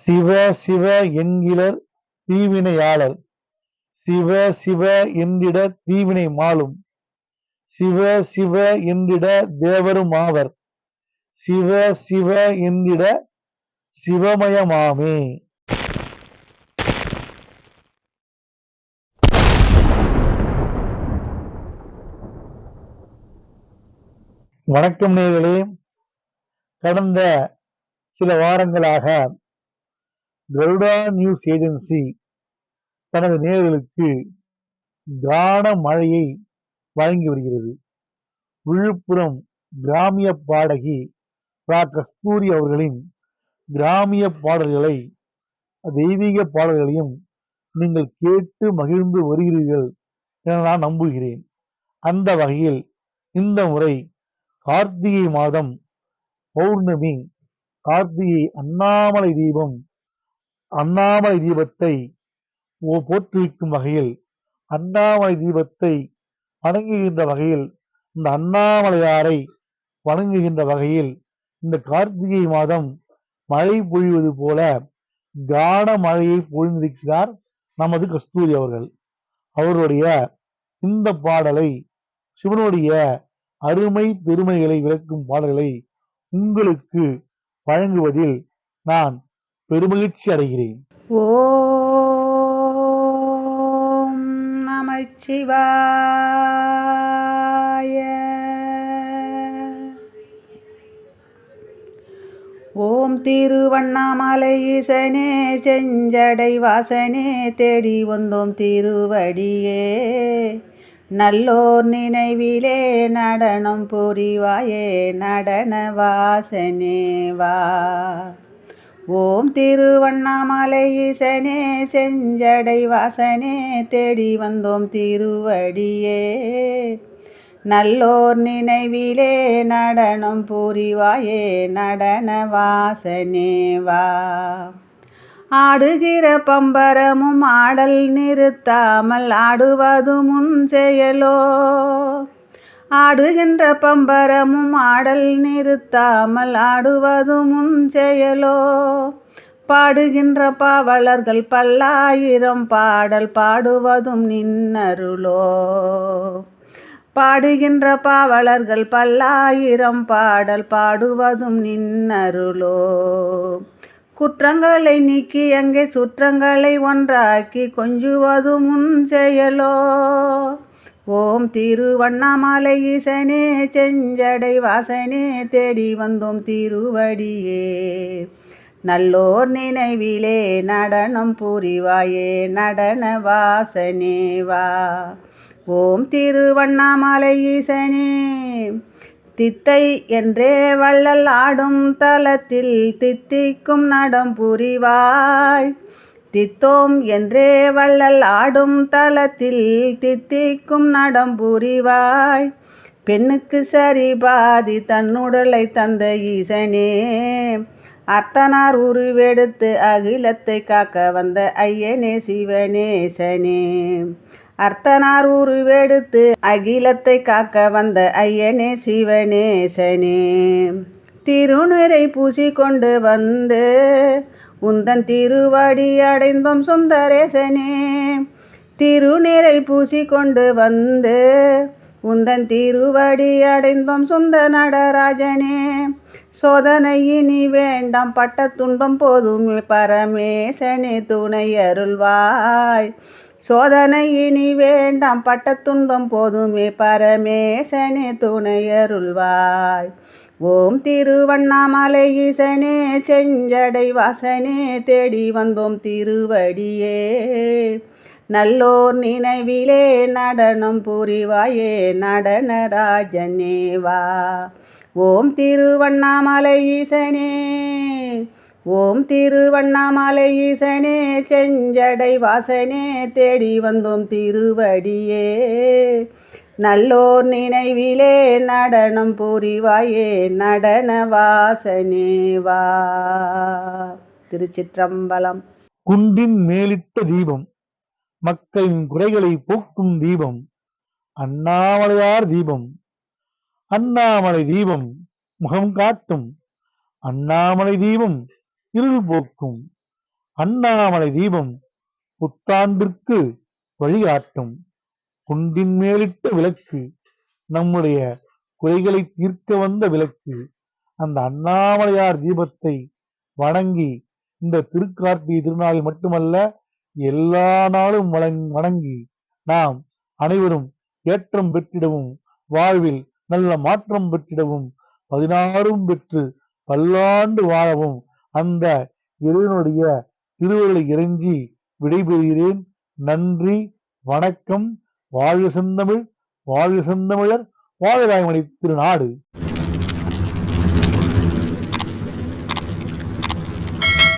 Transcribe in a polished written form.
சிவ சிவ என்கிறர் தீவினையாளர், சிவ சிவ என்றிட தீவினை மாளும், சிவ சிவ என்றிட தேவரும் ஆவர், சிவ சிவ என்றிட சிவமயமாமே. வணக்கம் நேயர்களே. கடந்த சில வாரங்களாக கருடா நியூஸ் ஏஜென்சி தனது நேயர்களுக்கு கான மழையை வழங்கி வருகிறது. விழுப்புரம் கிராமிய பாடகி ரா கஸ்தூரி அவர்களின் கிராமிய பாடல்களை, தெய்வீக பாடல்களையும் நீங்கள் கேட்டு மகிழ்ந்து வருகிறீர்கள் என நான் நம்புகிறேன். அந்த வகையில் இந்த முறை கார்த்திகை மாதம் பௌர்ணமி, கார்த்திகை அண்ணாமலை தீபம், அண்ணாமலை தீபத்தை போற்றுவிக்கும் வகையில், அண்ணாமலை தீபத்தை வணங்குகின்ற வகையில், இந்த அண்ணாமலையாரை வணங்குகின்ற வகையில் இந்த கார்த்திகை மாதம் மழை பொழிவது போல கான மழையை பொழிந்திருக்கிறார் நமது கஸ்தூரி அவர்கள். அவருடைய இந்த பாடலை, சிவனுடைய அருமை பெருமைகளை விளக்கும் பாடல்களை உங்களுக்கு வழங்குவதில் நான் பெருமகிழ்ச்சி அடைகிறேன். ஓம் நமச்சிவாய. ஓம் திருவண்ணாமலை ஈசனே, செஞ்சடை வாசனே, தேடி வந்தோம் திருவடியே, நல்லோர் நினைவிலே நடனம் புரிவாயே, நடன வாசனே வா. ஓம் திருவண்ணாமலை ஈசனே, செஞ்சடை வாசனே, தேடி வந்தோம் திருவடியே, நல்லோர் நினைவிலே நடனம் புரிவாயே, நடன வாசனே வா. ஆடுகிற பம்பரமும் ஆடல் நிறுத்தாமல் ஆடுவது முன் செயலோ, ஆடுகின்ற பம்பரமும் ஆடல் நிறுத்தாமல் ஆடுவது முன் செயலோ, பாடுகின்ற பாவலர்கள் பல்லாயிரம் பாடல் பாடுவதும் நின்னருளோ, பாடுகின்ற பாவலர்கள் பல்லாயிரம் பாடல் பாடுவதும் நின்னருளோ, குற்றங்களை நீக்கி அங்கே சுற்றங்களை ஒன்றாக்கி கொஞ்சுவது முன் செயலோ. ஓம் திருவண்ணாமலை ஈசனே, செஞ்சடை வாசனே, தேடி வந்தோம் திருவடியே, நல்லோர் நினைவிலே நடனம் புரிவாயே, நடன வாசனே வா. ஓம் திருவண்ணாமலை ஈசனே, தித்தை என்றே வள்ளல் ஆடும் தலத்தில் தித்திக்கும் நடம் புரிவாய், தித்தோம் என்றே வள்ளல் ஆடும் தலத்தில் தித்திக்கும் நடம் புரிவாய், பெண்ணுக்கு சரி பாதி தன்னுடலை தந்த ஈசனே, அர்த்தனார் உருவெடுத்து அகிலத்தை காக்க வந்த ஐயனே சிவனேசனே, அர்த்தனார் உருவெடுத்து அகிலத்தை காக்க வந்த ஐயனே சிவனேசனே, திருநீரை பூசிக்கொண்டு வந்து உந்தன் திருவடி அடைந்தோம் சுந்தரேசனே, திருநீரை பூசிக்கொண்டு வந்து உந்தன் திருவடி அடைந்தோம் சுந்த நடராஜனே, சோதனை இனி வேண்டாம் பட்ட துன்பம் போதுமே பரமேசனே துணை அருள்வாய், சோதனை இனி வேண்டாம் பட்ட துன்பம் போதுமே பரமேசனே துணை அருள்வாய். ஓம் திருவண்ணாமலை ஈசனே, செஞ்சடை வாசனே, தேடி வந்தோம் திருவடியே, நல்லோர் நினைவிலே நடனம் புரிவாயே, நடனராஜனே வா. ஓம் திருவண்ணாமலை ஈசனே, ஓம் திருவண்ணாமலை ஈசனே, செஞ்சடை வாசனே, தேடி வந்தோம் திருவடியே, நல்லோர் நினைவிலே நடனம் புரிவாயே, நடன வாசனே வா. திருச்சிற்றம்பலம். குன்றின் மேலிட்ட தீபம், மக்களின் குறைகளை போக்கும் தீபம், அண்ணாமலையார் தீபம், அண்ணாமலை தீபம் முகம் காட்டும், அண்ணாமலை தீபம் இருள் போக்கும், அண்ணாமலை தீபம் புத்தாண்டிற்கு வழிகாட்டும். குன்றின் மேலிட்ட விளக்கு, நம்முடைய குறைகளை தீர்க்க வந்த விளக்கு. அந்த அண்ணாமலையார் தீபத்தை வணங்கி இந்த திருக்கார்த்திகை திருநாளில் மட்டுமல்ல எல்லா நாளும் வணங்கி நாம் அனைவரும் ஏற்றம் பெற்றிடவும், வாழ்வில் நல்ல மாற்றம் பெற்றிடவும், 16 பெற்று பல்லாண்டு வாழவும் அந்த இறைவனுடைய திருவருளை இறைஞ்சி விடைபெறுகிறேன். நன்றி, வணக்கம். வாழ்க செந்தமிழ், வாழ்க செந்தமிழர், வாழ்க தாய்மொழி திருநாடு.